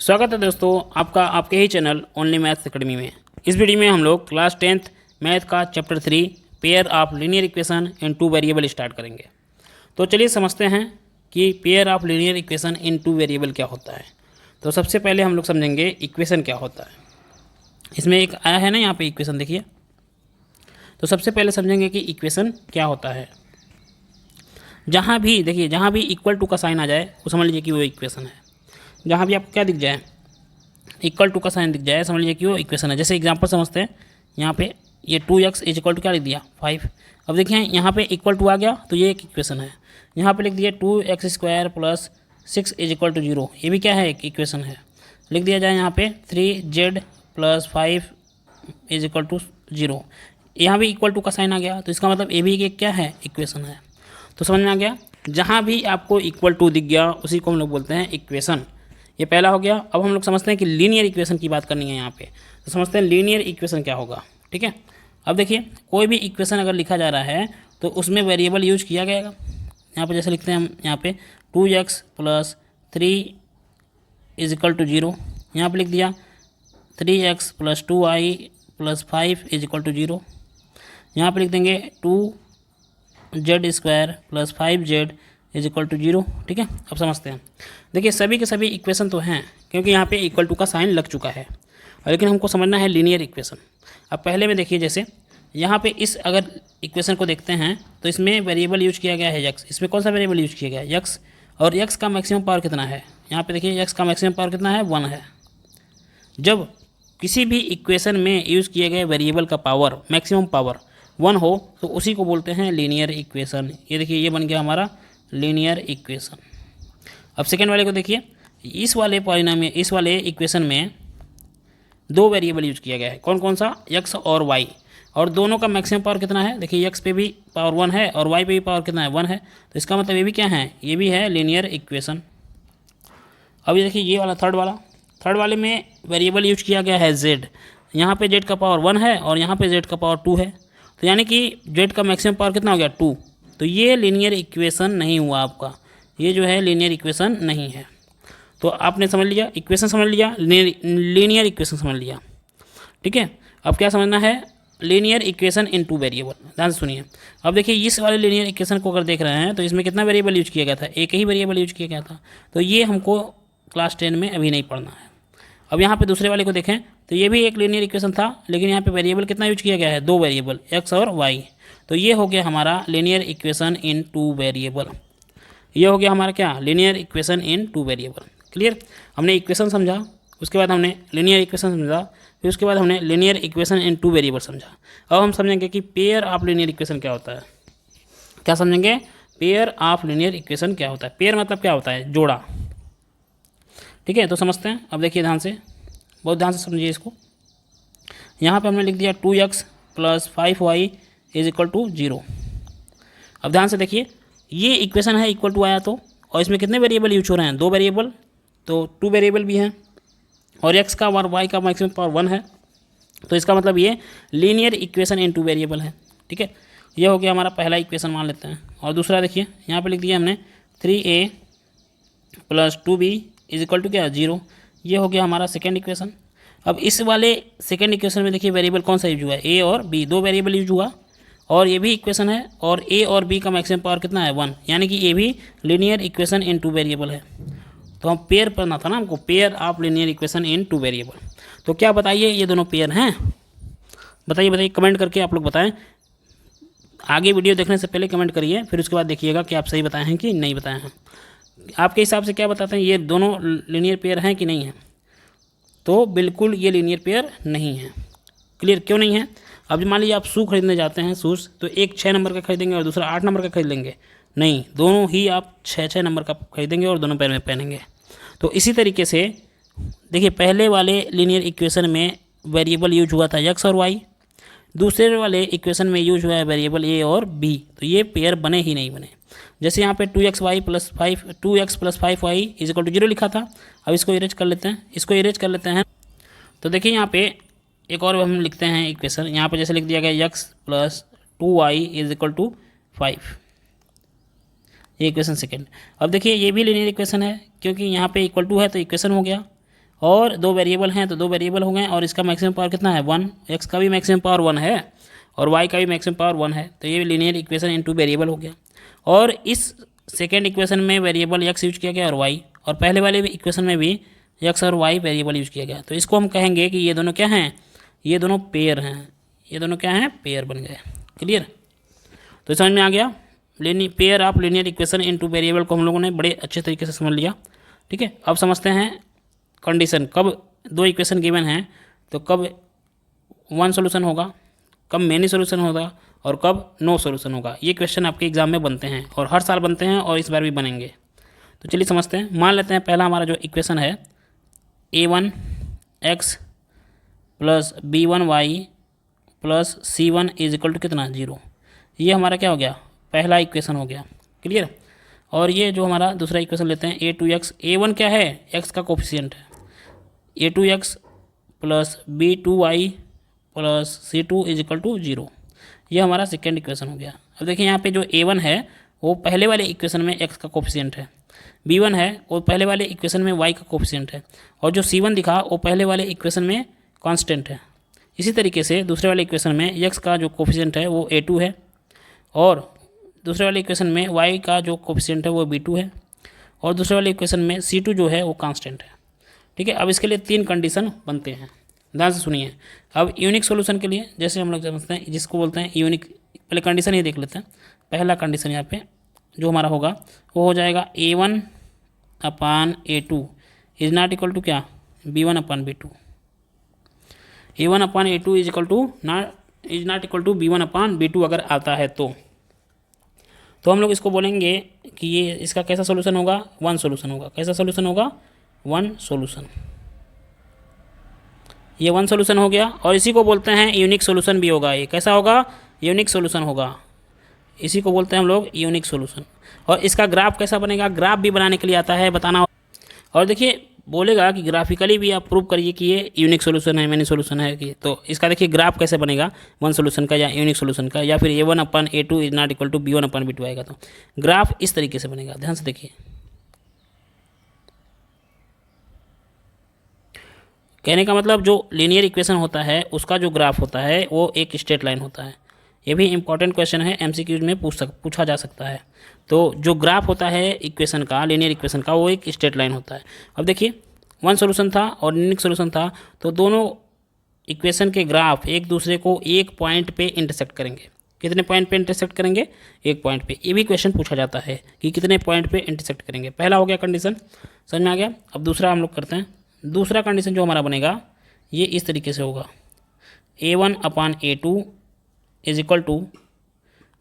स्वागत है दोस्तों आपका आपके ही चैनल ओनली मैथ्स एकेडमी में। इस वीडियो में हम लोग क्लास 10th मैथ का chapter 3 pair of linear equation in two variable start करेंगे। तो चलिए समझते हैं कि pair of linear equation in two variable क्या होता है। तो सबसे पहले हम लोग समझेंगे इक्वेशन क्या होता है। इसमें एक आया है ना यहाँ पे इक्वेशन, देखिए। तो सबसे पहले समझेंगे कि इक्वेशन क्या होता है। जहाँ भी देखिए, जहाँ भी इक्वल टू का साइन आ जाए वो समझ लीजिए कि वो इक्वेशन है। जहाँ भी आपको क्या दिख जाए, इक्वल टू का साइन दिख जाए, समझ लीजिए कि वो इक्वेशन है। जैसे एग्जांपल समझते हैं, यहाँ पे ये 2x इज इक्वल टू क्या लिख दिया 5। अब देखिए यहाँ पे इक्वल टू आ गया तो ये एक इक्वेशन है। यहाँ पे लिख दिया 2x² plus 6 is equal to 0, ये भी क्या है, एक इक्वेशन है। लिख दिया जाए यहाँ पे 3z plus 5 is equal to 0, यहाँ भी इक्वल टू का साइन आ गया तो इसका मतलब ये भी एक क्या है, इक्वेशन है। तो समझ में आ गया, जहाँ भी आपको इक्वल टू दिख गया उसी को हम लोग बोलते हैं इक्वेशन। ये पहला हो गया। अब हम लोग समझते हैं कि लीनियर इक्वेशन की बात करनी है यहाँ पे। तो समझते हैं लीनियर इक्वेशन क्या होगा, ठीक है। अब देखिए कोई भी इक्वेशन अगर लिखा जा रहा है तो उसमें वेरिएबल यूज किया गया। यहाँ पे जैसे लिखते हैं हम, यहाँ पे 2x plus 3 is equal to 0, यहाँ पर लिख दिया 3x plus 2y plus 5 is equal to 0, यहाँ पर लिख देंगे 2z² plus 5z is equal to 0, ठीक है। अब समझते हैं, देखिए सभी के सभी इक्वेशन तो हैं क्योंकि यहाँ पे इक्वल टू का साइन लग चुका है, लेकिन हमको समझना है लीनियर इक्वेशन। अब पहले में देखिए, जैसे यहाँ पे इस अगर इक्वेशन को देखते हैं तो इसमें वेरिएबल यूज किया गया है x। इसमें कौन सा वेरिएबल यूज किया गया है, x। और x का मैक्सिमम पावर कितना है, यहाँ पे देखिए x का मैक्सिमम पावर कितना है, 1 है। जब किसी भी इक्वेशन में यूज़ किए गए वेरिएबल का पावर, मैक्सिमम पावर 1 हो तो उसी को बोलते हैं लीनियर इक्वेशन। ये देखिए ये बन गया हमारा लीनियर इक्वेशन। अब सेकेंड वाले को देखिए, इस वाले पॉलिनोमियल, इस वाले इक्वेशन में दो वेरिएबल यूज किया गया है। कौन कौन सा, x और y, और दोनों का मैक्सिमम पावर कितना है, देखिए x पे भी पावर 1 है और y पे भी पावर कितना है, 1 है। तो इसका मतलब ये भी क्या है, ये भी है लीनियर इक्वेशन। अब ये देखिए ये वाला थर्ड वाले में वेरिएबल यूज किया गया है z। यहाँ पे z का पावर 1 है और यहाँ पे z का पावर 2 है, तो यानी कि z का मैक्सिमम पावर कितना हो गया, 2। तो ये लीनियर इक्वेशन नहीं हुआ आपका, ये जो है लीनियर इक्वेशन नहीं है। तो आपने समझ लिया, इक्वेशन समझ लिया, लीनियर इक्वेशन समझ लिया, ठीक है। अब क्या समझना है, linear equation in two variable. ध्यान से सुनिए। अब देखिए इस वाले लीनियर इक्वेशन को अगर देख रहे हैं तो इसमें कितना वेरिएबल यूज किया गया था, एक ही वेरिएबल यूज किया गया था। तो ये हमको क्लास 10 में अभी नहीं पढ़ना है। अब यहाँ पे दूसरे वाले को देखें तो ये भी एक लीनियर इक्वेशन था, लेकिन यहाँ पे वेरिएबल कितना यूज किया गया है, दो वेरिएबल, x और y। तो ये हो गया हमारा linear equation in two variable. ये हो गया हमारा क्या, linear equation in two variable. Clear. हमने इक्वेशन समझा, उसके बाद हमने लीनियर इक्वेशन समझा, फिर उसके बाद हमने linear equation in two variable समझा। अब हम समझेंगे कि पेयर ऑफ लीनियर इक्वेशन क्या होता है। क्या समझेंगे, पेयर ऑफ लीनियर इक्वेशन क्या होता है। पेयर मतलब क्या होता है, जोड़ा, ठीक है। तो समझते हैं। अब देखिए ध्यान से, बहुत ध्यान से समझिए इसको। यहाँ पे हमने लिख दिया 2x plus 5y is equal to 0। अब ध्यान से देखिए, ये इक्वेशन है इक्वल टू आया तो, और इसमें कितने वेरिएबल यूज हो रहे हैं, दो वेरिएबल, तो 2 वेरिएबल भी हैं, और x का और y का मैक्सिमम पावर 1 है। तो इसका मतलब ये linear equation in two variable है, ठीक है। ये हो गया हमारा पहला इक्वेशन मान लेते हैं। और दूसरा देखिए, यहाँ पे लिख दिया हमने 3a plus 2b is equal to क्या, 0। ये हो गया हमारा सेकेंड इक्वेशन। अब इस वाले सेकेंड इक्वेशन में देखिए वेरिएबल कौन सा यूज हुआ है, a और b, दो वेरिएबल यूज हुआ, और ये भी इक्वेशन है, और a और b का मैक्सिमम पावर कितना है, 1, यानी कि ये भी linear equation in two variable है। तो हम पेयर पढ़ना था ना हमको, pair of linear equation in two variable. तो क्या बताइए, ये दोनों पेयर हैं, बताइए कमेंट करके आप लोग बताएं। आगे वीडियो देखने से पहले कमेंट करिए, फिर उसके बाद देखिएगा कि आप सही बताए हैं कि नहीं बताए हैं। आपके हिसाब से क्या बताते हैं, ये दोनों लीनियर पेयर हैं कि नहीं है। तो बिल्कुल ये लीनियर पेयर नहीं है। क्लियर, क्यों नहीं है। अब मान लीजिए आप शू खरीदने जाते हैं, शूज़, तो एक 6 नंबर का खरीदेंगे और दूसरा 8 नंबर का खरीद लेंगे, नहीं, दोनों ही आप 6 नंबर का खरीदेंगे और दोनों पैर में पहनेंगे। तो इसी तरीके से देखिए, पहले वाले लीनियर इक्वेशन में वेरिएबल यूज हुआ था x और y, दूसरे वाले इक्वेशन में यूज हुआ है वेरिएबल a और b। तो ये पेयर बने ही नहीं बने। जैसे यहाँ पे 2x plus 5y is equal to 0 लिखा था। अब इसको इरेज कर लेते हैं, तो देखिए यहाँ पे एक और हम लिखते हैं इक्वेशन। यहाँ पे जैसे लिख दिया गया x plus 2y is equal to 5, ये इक्वेशन सेकेंड। अब देखिए ये भी लीनियर इक्वेशन है, क्योंकि यहाँ पे इक्वल टू है तो इक्वेशन हो गया, और दो वेरिएबल हैं तो दो वेरिएबल हो गए, और इसका मैक्सिमम पावर कितना है 1, एक्स का भी मैक्सिमम पावर 1 है और वाई का भी मैक्सिमम पावर 1 है, तो ये लीनियर इक्वेशन इनटू वेरिएबल हो गया। और इस सेकेंड इक्वेशन में वेरिएबल एक्स यूज किया गया और वाई, और पहले वाले इक्वेशन में भी एक्स और वाई वेरिएबल यूज किया गया, तो इसको हम कहेंगे कि ये दोनों क्या हैं, ये दोनों पेयर हैं, ये दोनों क्या हैं, पेयर बन गए। क्लियर? तो समझ में आ गया, pair of linear equation into variable को हम लोगों ने बड़े अच्छे तरीके से समझ लिया। ठीक है, अब समझते हैं कंडीशन, कब दो इक्वेशन गिवन हैं तो कब वन सोल्यूशन होगा, कब मेनी सोल्यूशन होगा और कब नो सोल्यूशन होगा। ये क्वेश्चन आपके एग्जाम में बनते हैं और हर साल बनते हैं और इस बार भी बनेंगे। तो चलिए समझते हैं। मान लेते हैं पहला हमारा जो इक्वेशन है a1x plus b1y plus c1 is equal to कितना 0, ये हमारा क्या हो गया, पहला इक्वेशन हो गया। क्लियर? और ये जो हमारा दूसरा इक्वेशन लेते हैं a2x, a1 क्या है, x का कोफिशिएंट है, a2x plus b2y plus c2 is equal to 0, ये हमारा सेकेंड इक्वेशन हो गया। अब देखिए यहाँ पे जो a1 है वो पहले वाले इक्वेशन में x का कोफिशिएंट है, b1 है वो पहले वाले इक्वेशन में y का कोफिशिएंट है, और जो c1 दिखा वो पहले वाले इक्वेशन में कांस्टेंट है। इसी तरीके से दूसरे वाले इक्वेशन में x का जो कोफिशिएंट है वो a2 है, और दूसरे वाले इक्वेशन में y का जो कोफिशिएंट है वो b2 है, और दूसरे वाले इक्वेशन में c2 जो है वो कांस्टेंट है। ठीक है, अब इसके लिए तीन कंडीशन बनते हैं, ध्यान से सुनिए। अब यूनिक सॉल्यूशन के लिए जैसे हम लोग समझते हैं, जिसको बोलते हैं यूनिक, पहले कंडीशन ही देख लेते हैं। पहला कंडीशन यहाँ पे जो हमारा होगा वो हो जाएगा a1 upon a2 is not equal to क्या, b1 upon b2, a1 upon a2 is not equal to b1 upon b2 अगर आता है तो हम लोग इसको बोलेंगे कि ये इसका कैसा सोल्यूशन होगा, वन सोल्यूशन होगा। कैसा सोल्यूशन होगा, वन सोल्यूशन, ये वन सोल्यूशन हो गया। और इसी को बोलते हैं यूनिक सोल्यूशन भी होगा, ये कैसा होगा, यूनिक सोल्यूशन होगा, इसी को बोलते हैं हम लोग यूनिक सोल्यूशन। और इसका ग्राफ कैसा बनेगा, ग्राफ भी बनाने के लिए आता है बताना, और देखिए बोलेगा कि ग्राफिकली भी आप प्रूव करिए कि ये यूनिक सोल्यूशन है, मेनी सोल्यूशन है कि, तो इसका देखिए ग्राफ कैसे बनेगा वन सोल्यूशन का या यूनिक सोल्यूशन का, या फिर a1 upon a2 is not equal to b1 upon b2 आएगा, तो ग्राफ इस तरीके से बनेगा, ध्यान से देखिए। कहने का मतलब जो लीनियर इक्वेशन होता है उसका जो ग्राफ होता है वो एक स्ट्रेट लाइन होता है। ये भी इंपॉर्टेंट क्वेश्चन है, एमसीक्यूज में पूछा जा सकता है। तो जो ग्राफ होता है इक्वेशन का, लीनियर इक्वेशन का, वो एक स्ट्रेट लाइन होता है। अब देखिए वन सोल्यूशन था और यूनिक सोल्यूशन था, तो दोनों इक्वेशन के ग्राफ एक दूसरे को एक पॉइंट पे इंटरसेक्ट करेंगे। कितने पॉइंट पे इंटरसेक्ट करेंगे, एक पॉइंट पे। ये भी क्वेश्चन पूछा जाता है कि कितने पॉइंट पे इंटरसेक्ट करेंगे। पहला हो गया कंडीशन, समझ में आ गया। अब दूसरा हम लोग करते हैं। दूसरा कंडीशन जो हमारा बनेगा ये इस तरीके से होगा, a1 upon a2 is equal to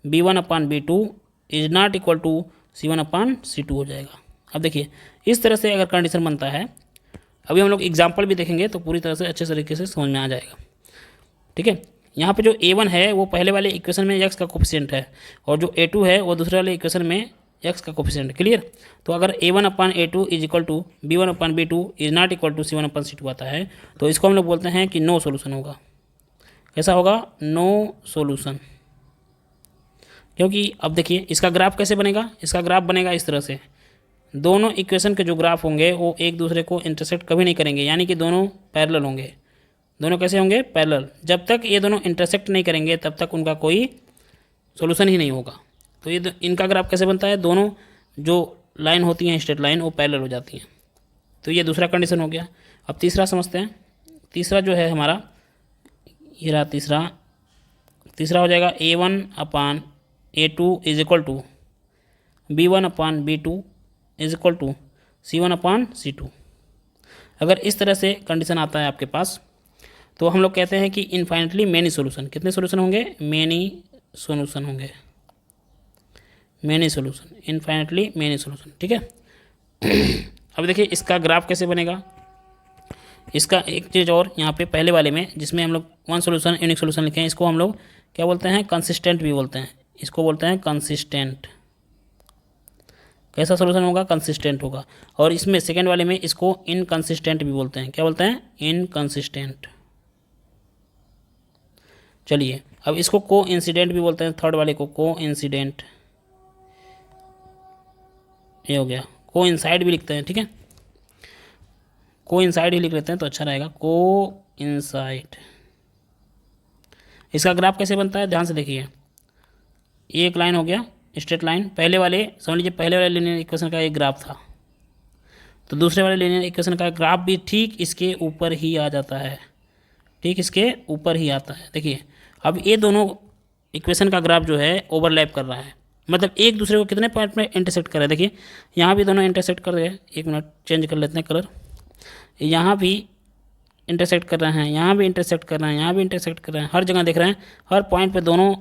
b1 upon b2 is not equal to c1 upon c2 हो जाएगा। अब देखिए इस तरह से अगर कंडीशन बनता है, अभी हम लोग एग्जाम्पल भी देखेंगे तो पूरी तरह से अच्छे तरीके से समझ में आ जाएगा। ठीक है, यहाँ पे जो a1 है वो पहले वाले इक्वेशन में x का कोफिशिएंट है, और जो a2 है वो दूसरे वाले इक्वेशन में x का कोफिशिएंट। क्लियर? तो अगर a1 upon a2 is equal to b1 upon b2 is not equal to c1 upon c2 आता है, तो इसको हम लोग बोलते हैं कि नो सोल्यूशन होगा। कैसा होगा, नो सोल्यूशन। क्योंकि अब देखिए इसका ग्राफ कैसे बनेगा, इसका ग्राफ बनेगा इस तरह से, दोनों इक्वेशन के जो ग्राफ होंगे वो एक दूसरे को इंटरसेक्ट कभी नहीं करेंगे, यानी कि दोनों पैरेलल होंगे। दोनों कैसे होंगे, पैरेलल। जब तक ये दोनों इंटरसेक्ट नहीं करेंगे तब तक उनका कोई सोल्यूशन ही नहीं होगा। तो ये इनका ग्राफ कैसे बनता है, दोनों जो लाइन होती हैं स्ट्रेट लाइन वो पैरेलल हो जाती हैं। तो ये दूसरा कंडीशन हो गया। अब तीसरा समझते हैं। तीसरा जो है हमारा ये रहा तीसरा हो जाएगा a1 upon a2 is equal to b1 upon b2 is equal to c1 upon c2। अगर इस तरह से कंडीशन आता है आपके पास तो हम लोग कहते हैं कि इनफाइनेटली मेनी सोल्यूशन। कितने सोल्यूशन होंगे, मेनी सोल्यूशन होंगे, many solution, infinitely many solution. ठीक है। अब देखिए इसका ग्राफ कैसे बनेगा। इसका एक चीज़ और यहाँ पे पहले वाले में जिसमें हम लोग वन सोल्यूशन यूनिक सोल्यूशन लिखे हैं, इसको हम लोग क्या बोलते हैं, कंसिस्टेंट भी बोलते हैं। इसको बोलते हैं कंसिस्टेंट। कैसा सोल्यूशन होगा, कंसिस्टेंट होगा। और इसमें सेकेंड वाले में इसको इनकंसिस्टेंट भी बोलते हैं। क्या बोलते हैं, इनकंसिस्टेंट। चलिए अब इसको को इंसिडेंट भी बोलते हैं, थर्ड वाले को को इंसिडेंट, ये हो गया। को इंसाइड भी लिखते हैं, ठीक है। कोइंसाइड ही लिख लेते हैं तो अच्छा रहेगा, कोइंसाइड। इसका ग्राफ कैसे बनता है ध्यान से देखिए, ये एक लाइन हो गया स्ट्रेट लाइन, पहले वाले समझ लीजिए पहले वाले लीनियर इक्वेशन का एक ग्राफ था, तो दूसरे वाले लीनियर इक्वेशन का ग्राफ भी ठीक इसके ऊपर ही आ जाता है, ठीक इसके ऊपर ही आता है। देखिए अब ये दोनों इक्वेशन का ग्राफ जो है ओवरलैप कर रहा है, मतलब एक दूसरे को कितने पॉइंट में इंटरसेक्ट कर रहा है। देखिए यहाँ भी दोनों इंटरसेक्ट कर रहे हैं, एक मिनट चेंज कर लेते हैं कलर, यहाँ भी इंटरसेक्ट कर रहे हैं, यहाँ भी इंटरसेक्ट कर रहे हैं, यहाँ भी इंटरसेक्ट कर रहे हैं, हर जगह देख रहे हैं, हर पॉइंट पे दोनों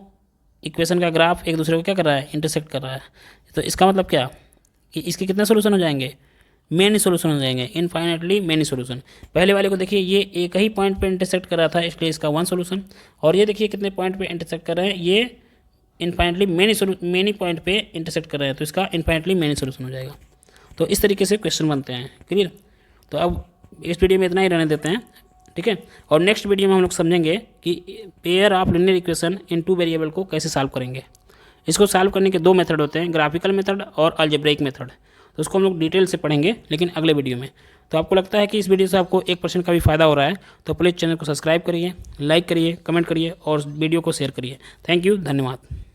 इक्वेशन का ग्राफ एक दूसरे को क्या कर रहा है, इंटरसेक्ट कर रहा है। तो इसका मतलब क्या कि इसके कितने सोल्यूशन हो जाएंगे, मेनी सोल्यूशन हो जाएंगे, इनफाइनेटली मेनी सोल्यूशन। पहले वाले को देखिए ये एक ही पॉइंट पे इंटरसेक्ट कर रहा था इसलिए इसका 1 सोल्यूशन, और ये देखिए कितने पॉइंट पे इंटरसेक्ट कर रहे हैं, ये इनफाइनेटली मेनी पॉइंट पे इंटरसेक्ट कर रहे हैं, तो इसका इनफाइनेटली मेनी सोल्यूशन हो जाएगा। तो इस तरीके से क्वेश्चन बनते हैं, क्लियर। तो अब इस वीडियो में इतना ही रहने देते हैं, ठीक है। और नेक्स्ट वीडियो में हम लोग समझेंगे कि pair of linear equation in 2 variable को कैसे सॉल्व करेंगे। इसको सॉल्व करने के 2 मेथड होते हैं, ग्राफिकल मेथड और अलजेब्रिक मेथड। तो उसको हम लोग डिटेल से पढ़ेंगे लेकिन अगले वीडियो में। तो आपको लगता है कि इस वीडियो से आपको 1% का भी फ़ायदा हो रहा है तो प्लीज़ चैनल को सब्सक्राइब करिए, लाइक करिए, कमेंट करिए और वीडियो को शेयर करिए। थैंक यू, धन्यवाद।